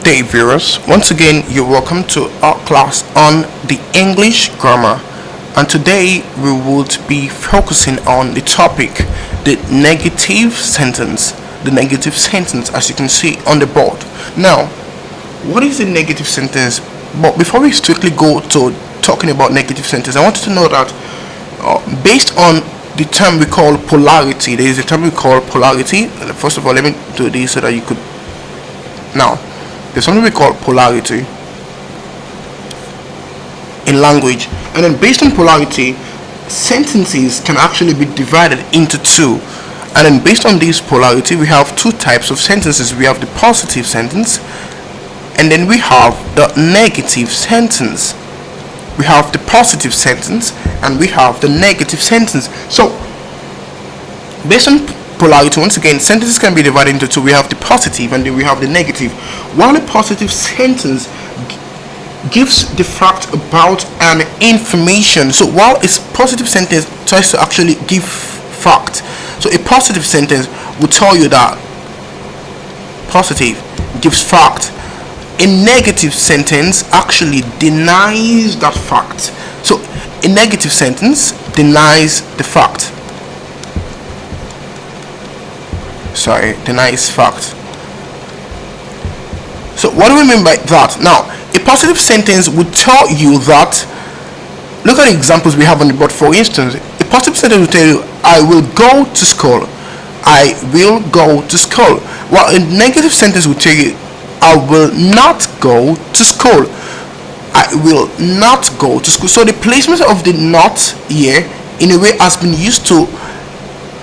day, viewers. Once again, you're welcome to our class on the English grammar. And today we would be focusing on the topic, the negative sentence. The negative sentence, as you can see on the board. Now, what is the negative sentence? But before we strictly go to talking about negative sentence, I want you to know that based on the term we call polarity, there is a term we call polarity. First of all, let me do this so that you could. Now, there's something we call polarity in language, and then based on polarity, sentences can actually be divided into two. And then based on this polarity, we have two types of sentences. We have the positive sentence, and then we have the negative sentence. We have the positive sentence and we have the negative sentence. So based on polarity, once again, sentences can be divided into two. We have the positive and then we have the negative. While a positive sentence gives the fact about an information, so while a positive sentence tries to actually give fact, so a positive sentence will tell you that positive gives fact. A negative sentence actually denies that fact. So a negative sentence denies the fact. Denies fact. So what do we mean by that? Now, a positive sentence would tell you that, look at the examples we have on the board. For instance, a positive sentence will tell you, I will go to school. I will go to school. While a negative sentence will tell you, I will not go to school. I will not go to school. So the placement of the not here in a way has been used to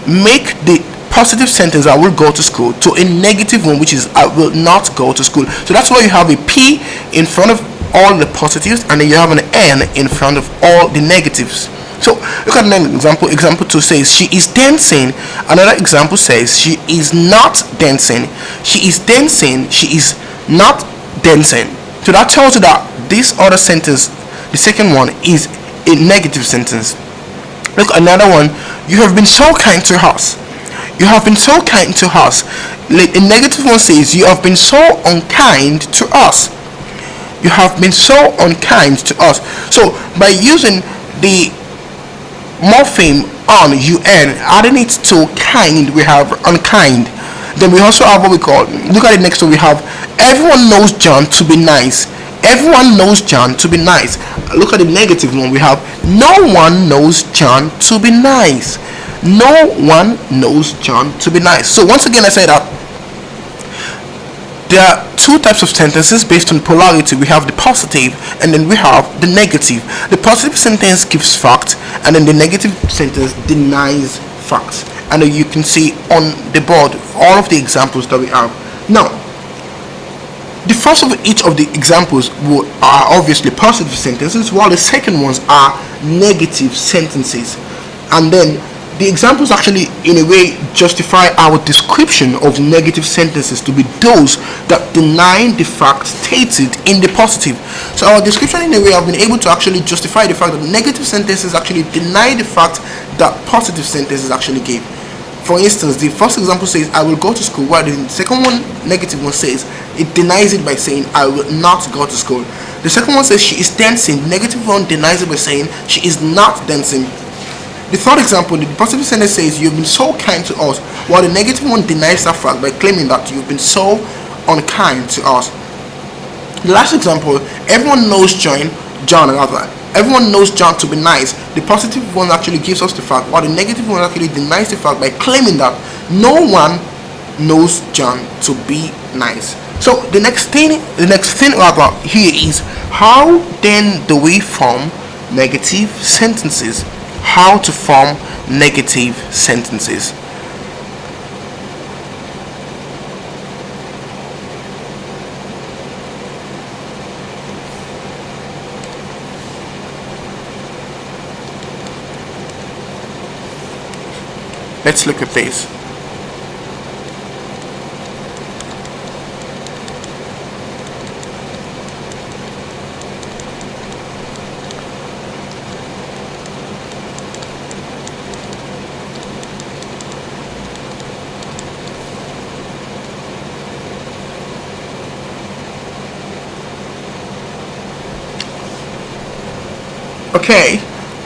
make the positive sentence I will go to school to a negative one, which is I will not go to school. So that's why you have a P in front of all the positives and then you have an N in front of all the negatives. So look at another example. Example 2 says she is dancing. Another example says she is not dancing. She is dancing. She is not dancing. So that tells you that this other sentence, the second one, is a negative sentence. Look, another one. You have been so kind to us. You have been so kind to us. A negative one says you have been so unkind to us. You have been so unkind to us. So by using the morpheme on un, adding it to kind, we have unkind. Then we also have what we call, look at it next to, we have everyone knows John to be nice. Everyone knows John to be nice. Look at the negative one, we have no one knows John to be nice. No one knows John to be nice. So once again, I say that there are two types of sentences based on polarity. We have the positive and then we have the negative. The positive sentence gives fact and then the negative sentence denies facts. And you can see on the board all of the examples that we have. Now, the first of each of the examples are obviously positive sentences, while the second ones are negative sentences. And then the examples actually in a way justify our description of negative sentences to be those that deny the fact stated in the positive. So our description in a way have been able to actually justify the fact that negative sentences actually deny the fact that positive sentences actually gave. For instance, the first example says I will go to school, while the second one, negative one, says it denies it by saying I will not go to school. The second one says she is dancing. The negative one denies it by saying she is not dancing. The third example, the positive sentence says you've been so kind to us, while the negative one denies that fact by claiming that you've been so unkind to us. The last example, everyone knows everyone knows John to be nice. The positive one actually gives us the fact, while the negative one actually denies the fact by claiming that no one knows John to be nice. So the next thing rather here is, how then do we form negative sentences? How to form negative sentences. Let's look at this. Okay,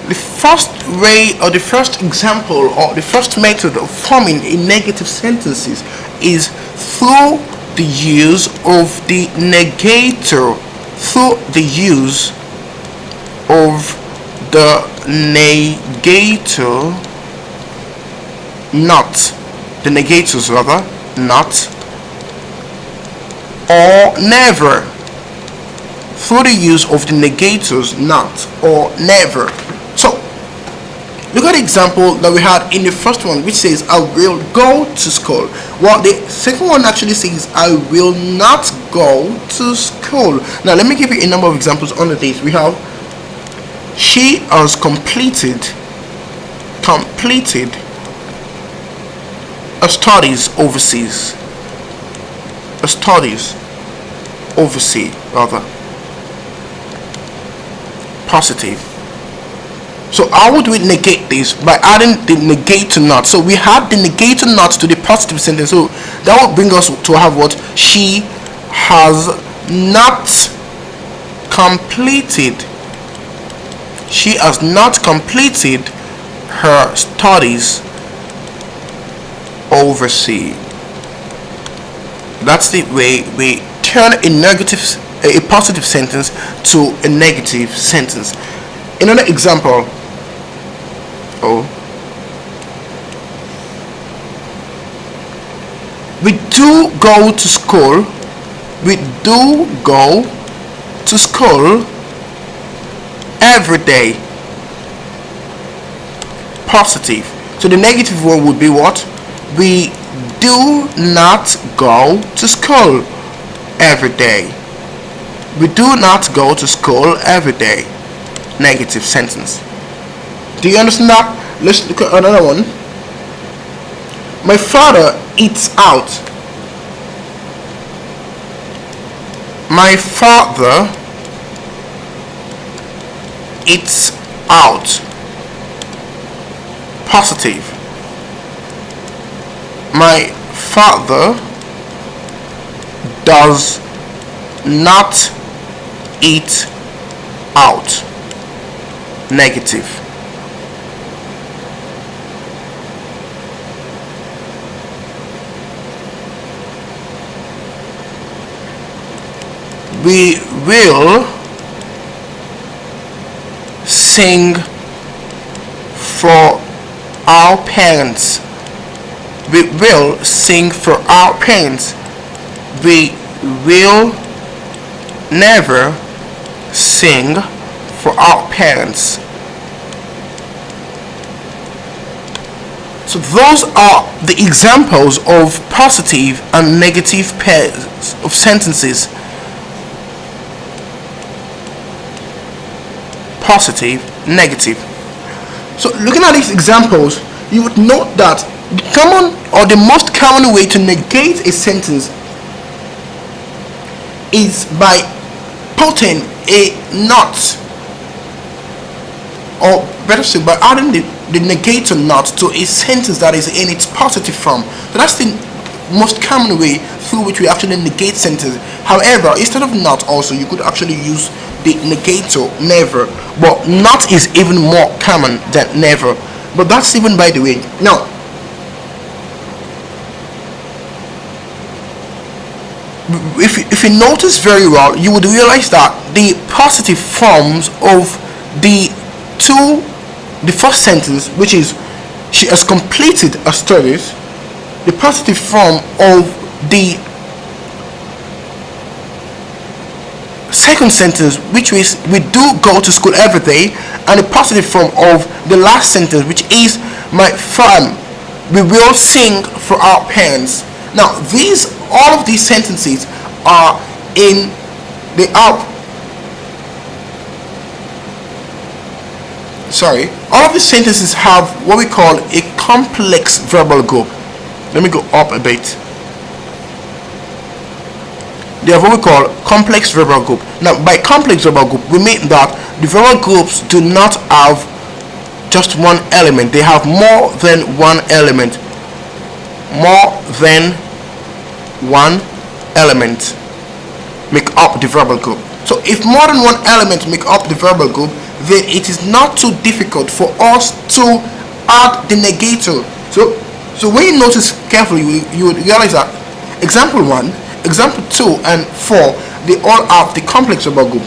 the first way or the first example or the first method of forming a negative sentences is through the use of the negator. Through the use of the negator, not the negators rather, not or never. Through the use of the negators not or never. So look at the example that we had in the first one, which says I will go to school. Well, the second one actually says I will not go to school. Now let me give you a number of examples under this. We have she has completed her studies overseas. Her studies overseas rather. Positive. So how would we negate this? By adding the negator not. So we have the negator not to the positive sentence. So that would bring us to have what? She has not completed. She has not completed her studies overseas. That's the way we turn a positive sentence to a negative sentence. Another example. We do go to school. We do go to school every day. Positive. So the negative one would be what? We do not go to school every day. We do not go to school every day. Negative sentence. Do you understand that? Let's look at another one. My father eats out. My father eats out. Positive. My father does not eat out. Negative. We will sing for our parents. We will sing for our parents. We will never sing for our parents. So those are the examples of positive and negative pairs of sentences. Positive, negative. So looking at these examples, you would note that the common or the most common way to negate a sentence is by putting a not, or better still, by adding the negator not to a sentence that is in its positive form. So that's the most common way through which we actually negate sentences. However, instead of not also, you could actually use the negator never, but not is even more common than never. But that's even by the way. Now, if you notice very well, you would realize that the positive forms of the first sentence, which is she has completed her studies, the positive form of the second sentence, which is we do go to school every day, and the positive form of the last sentence, which is my farm, we will sing for our parents. Now all of these sentences are in the all of these sentences have what we call a complex verbal group. Let me go up a bit. They have what we call complex verbal group. Now, by complex verbal group, we mean that the verbal groups do not have just one element. They have more than one element. More than one element make up the verbal group. So if more than one element make up the verbal group, then it is not too difficult for us to add the negator. So when you notice carefully, you would realize that example 1, example 2, and 4, they all have the complex verbal group.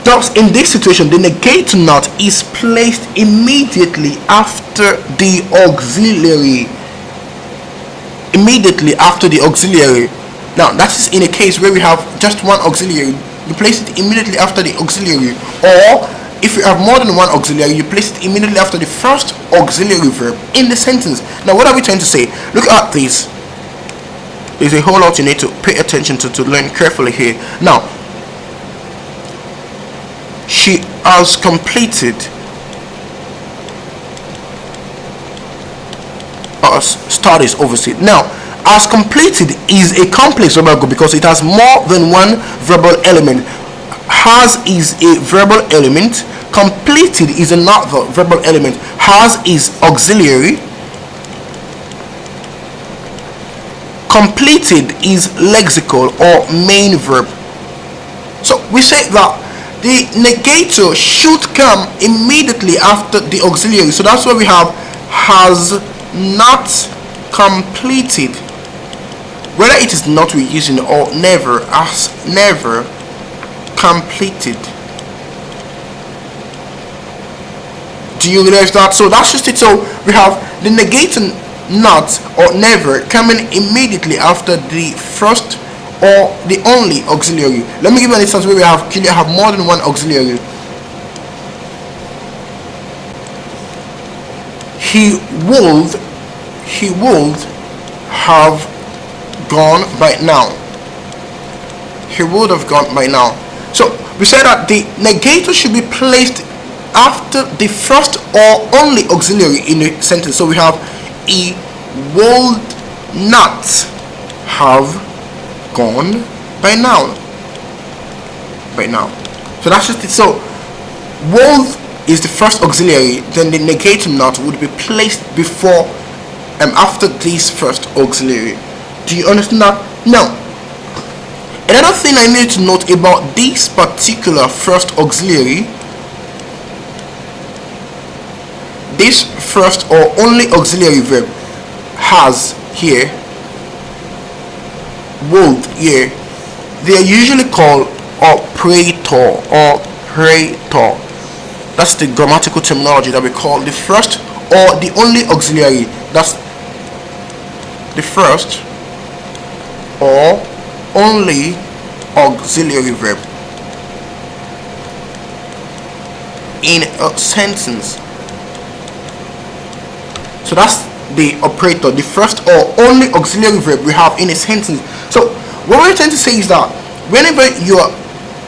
Thus, in this situation, the negator not is placed immediately after the auxiliary. Now, that is in a case where we have just one auxiliary. You place it immediately after the auxiliary, or if you have more than one auxiliary, you place it immediately after the first auxiliary verb in the sentence. Now, what are we trying to say? Look at this. There's a whole lot you need to pay attention to learn carefully here. Now, she has completed her studies overseas. Now, as completed is a complex verbal group because it has more than one verbal element. Has is a verbal element. Completed is another verbal element. Has is auxiliary. Completed is lexical or main verb. So we say that the negator should come immediately after the auxiliary. So that's why we have has not completed. Whether it is not we're using or never, as never completed. Do you realize that? So that's just it. So we have the negator not or never coming immediately after the first or the only auxiliary. Let me give you an instance where we have more than one auxiliary. He would have gone by now. He would have gone by now. So we said that the negator should be placed after the first or only auxiliary in a sentence. So we have he would not have gone by now. So that's just it. So would is the first auxiliary, then the negator not would be placed before after this first auxiliary. Do you understand that? Now, another thing I need to note about this particular first auxiliary, this first or only auxiliary verb has here, would here, they are usually called operator. That's the grammatical terminology that we call the first or the only auxiliary. That's the first or only auxiliary verb in a sentence. So that's the operator, the first or only auxiliary verb we have in a sentence. So what we're trying to say is that whenever you are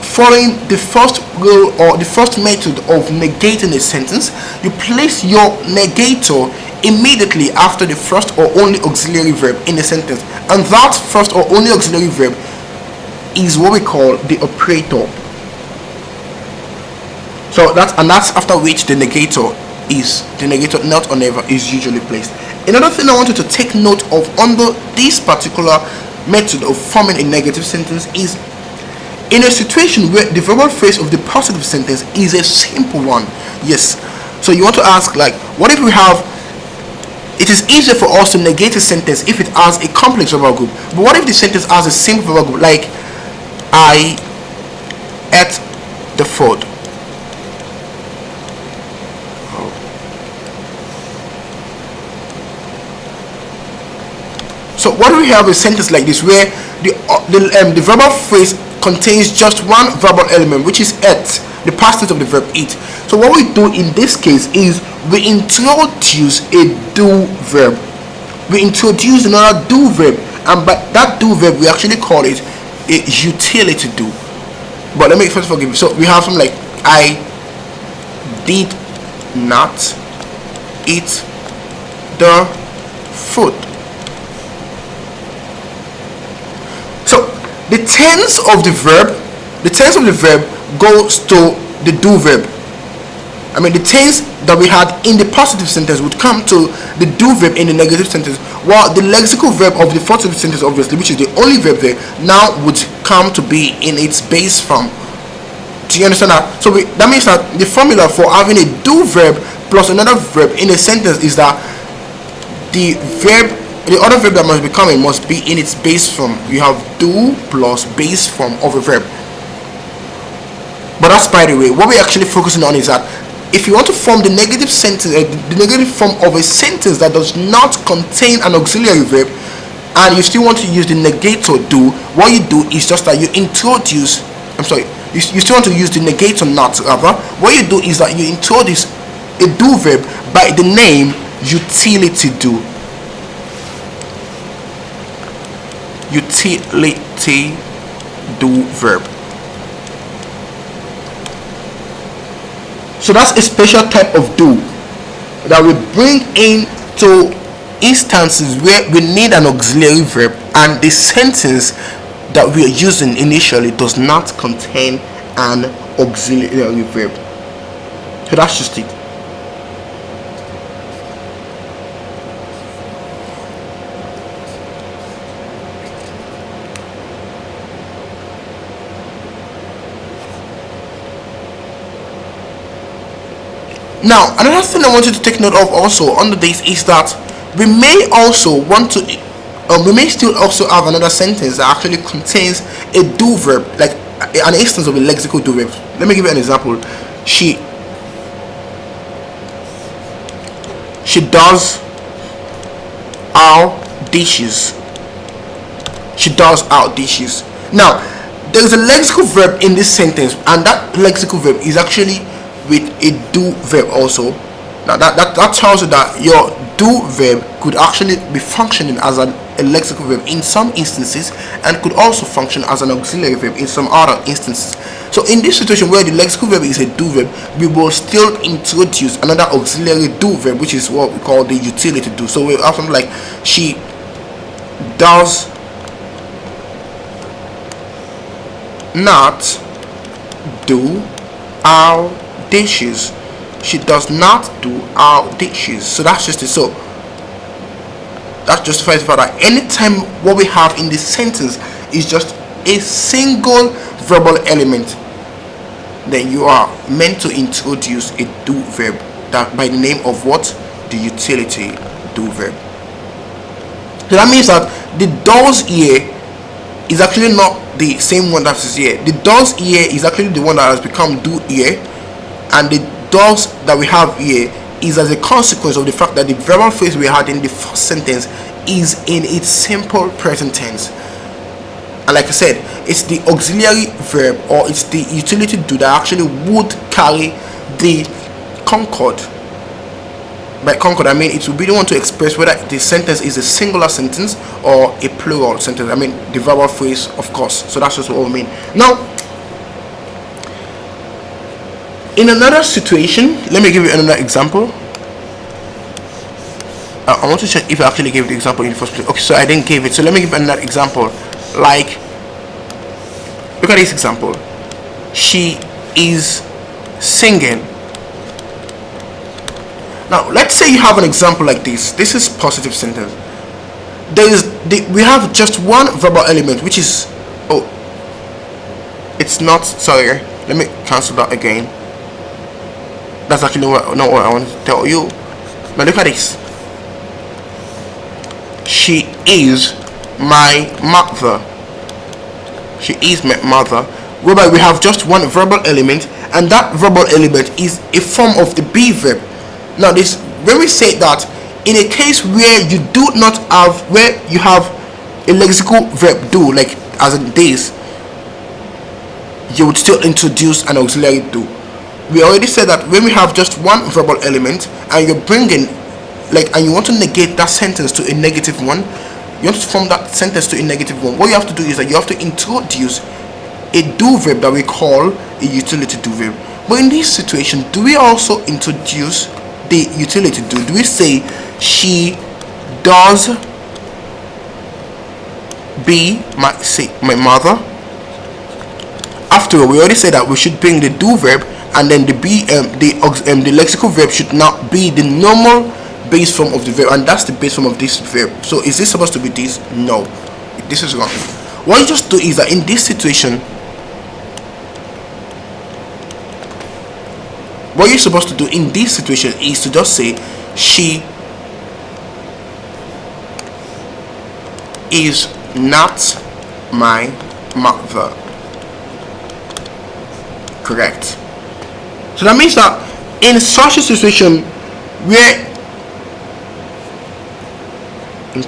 following the first rule or the first method of negating a sentence, you place your negator immediately after the first or only auxiliary verb in a sentence, and that first or only auxiliary verb is what we call the operator. So that's after which the negator not or never is usually placed. Another thing I wanted to take note of under this particular method of forming a negative sentence is in a situation where the verbal phrase of the positive sentence is a simple one. Yes, so you want to ask, like, what if we have, it is easier for us to negate a sentence if it has a complex verbal group, but what if the sentence has a simple verbal group, like I ate the food? So what do we have a sentence like this where the verbal phrase contains just one verbal element, which is ate, the past tense of the verb eat. So what we do in this case is we introduce a do verb. We introduce another do verb, and by that do verb we actually call it a utility do. But let me first forgive you. So we have something like I did not eat the food. So the tense of the verb goes to the do verb. I mean, the tense that we had in the positive sentence would come to the do verb in the negative sentence, while the lexical verb of the positive sentence, obviously, which is the only verb there, now would come to be in its base form. Do you understand that? So that means that the formula for having a do verb plus another verb in a sentence is that the other verb that must be coming must be in its base form. You have do plus base form of a verb. But that's by the way. What we're actually focusing on is that if you want to form the negative sentence, the negative form of a sentence that does not contain an auxiliary verb, and you still want to use the negator do, what you do is just that you introduce. You still want to use the negator not, rather. What you do is that you introduce a do verb by the name utility do. Utility do verb. So that's a special type of do that we bring into instances where we need an auxiliary verb and the sentence that we are using initially does not contain an auxiliary verb. So that's just it. Now, another thing I want you to take note of also under this is that we may also want to, we may still also have another sentence that actually contains a do verb, like an instance of a lexical do verb. Let me give you an example. She does our dishes. She does our dishes. Now, there is a lexical verb in this sentence, and that lexical verb is actually with a do verb also. Now that tells you that your do verb could actually be functioning as a lexical verb in some instances and could also function as an auxiliary verb in some other instances. So in this situation where the lexical verb is a do verb, we will still introduce another auxiliary do verb, which is what we call the utility do. So we have something like she does not do our dishes. She does not do our dishes. So that's just it. So that justifies the fact that anytime what we have in this sentence is just a single verbal element, then you are meant to introduce a do verb that by the name of what? The utility do verb. So that means that the does here is actually not the same one that is here. The does here is actually the one that has become do here, and the does that we have here is as a consequence of the fact that the verbal phrase we had in the first sentence is in its simple present tense. And like I said, it's the auxiliary verb, or it's the utility do that actually would carry the concord. By concord, I mean it will be the one to express whether the sentence is a singular sentence or a plural sentence. I mean the verbal phrase, of course. So that's just what we mean. Now, in another situation, let me give you another example. I want to check if I actually gave the example in the first place. Okay, so I didn't give it. So let me give another example. Like, look at this example. She is singing. Now, let's say you have an example like this. This is positive sentence. We have just one verbal element, which is, it's not, sorry, let me cancel that again. That's actually not what I wanted to tell you. Now look at this. She is my mother. She is my mother. Whereby we have just one verbal element, and that verbal element is a form of the be verb. Now this, when we say that in a case where you do not have, where you have a lexical verb do, like as in this, you would still introduce an auxiliary do. We already said that when we have just one verbal element and you're bringing, like, and you want to negate that sentence to a negative one, you want to form that sentence to a negative one, what you have to do is that you have to introduce a do verb that we call a utility do verb. But in this situation, do we also introduce the utility do? Do we say she does be my mother? After all, we already said that we should bring the do verb, and then the lexical verb should not be the normal base form of the verb, and that's the base form of this verb. So is this supposed to be this? No, this is wrong. what you just do is that in this situation, what you're supposed to do in this situation is to just say she is not my mother. Correct. So that means that in such a situation where in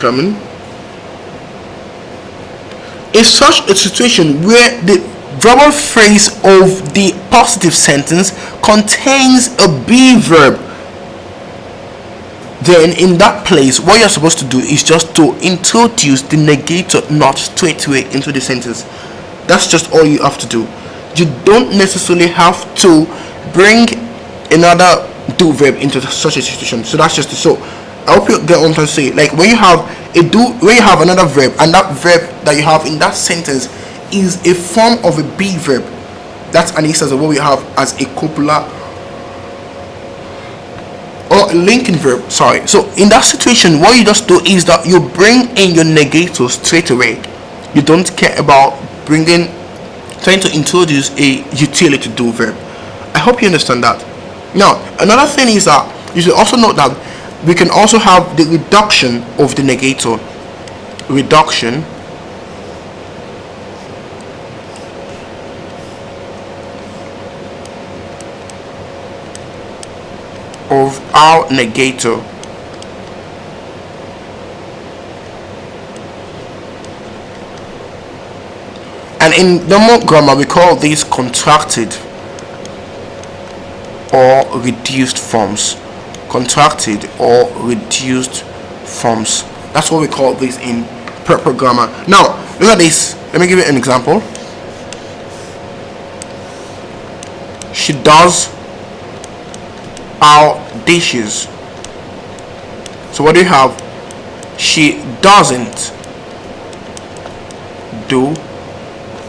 such a situation where the verbal phrase of the positive sentence contains a be verb, then in that place what you're supposed to do is just to introduce the negator not straight away into the sentence. That's just all you have to do. You don't necessarily have to bring another do verb into such a situation. So that's just it. So I hope you get what I'm trying to say. Like when you have another verb, and that verb that you have in that sentence is a form of a be verb, that's an instance of what we have as a copula or a linking verb. Sorry. So in that situation, what you just do is that you bring in your negator straight away. You don't care about trying to introduce a utility do verb. I hope you understand that. Now, another thing is that you should also note that we can also have the reduction of the negator. Reduction of our negator. And in normal grammar we call these contracted or reduced forms. Contracted or reduced forms. That's what we call this in proper grammar. Now look at this. Let me give you an example. She does our dishes. So what do you have? She doesn't do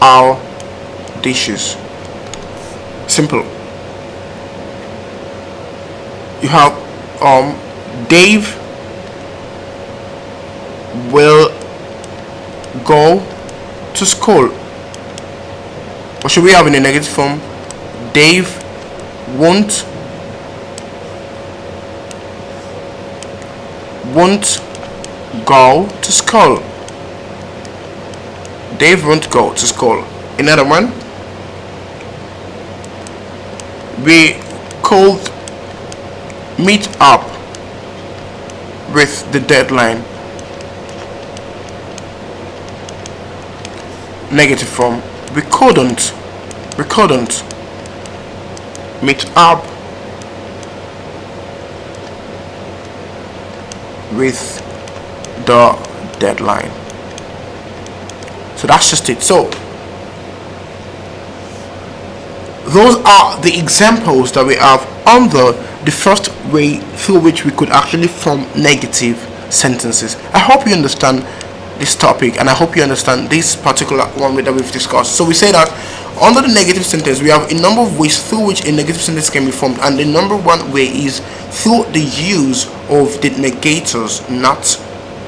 our dishes. Simple. You have Dave will go to school. What should we have in the negative form? Dave won't go to school. Dave won't go to school. Another one. We could meet up with the deadline. Negative form. We couldn't meet up with the deadline. So that's just it. So those are the examples that we have under the first way through which we could actually form negative sentences. I hope you understand this topic, and I hope you understand this particular one that we've discussed. So we say that under the negative sentence we have a number of ways through which a negative sentence can be formed, and the number one way is through the use of the negators not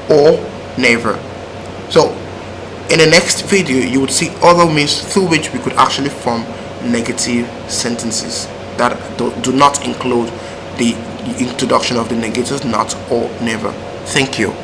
or never. So in the next video you would see other means through which we could actually form negative sentences that do not include the introduction of the negators not or never. Thank you.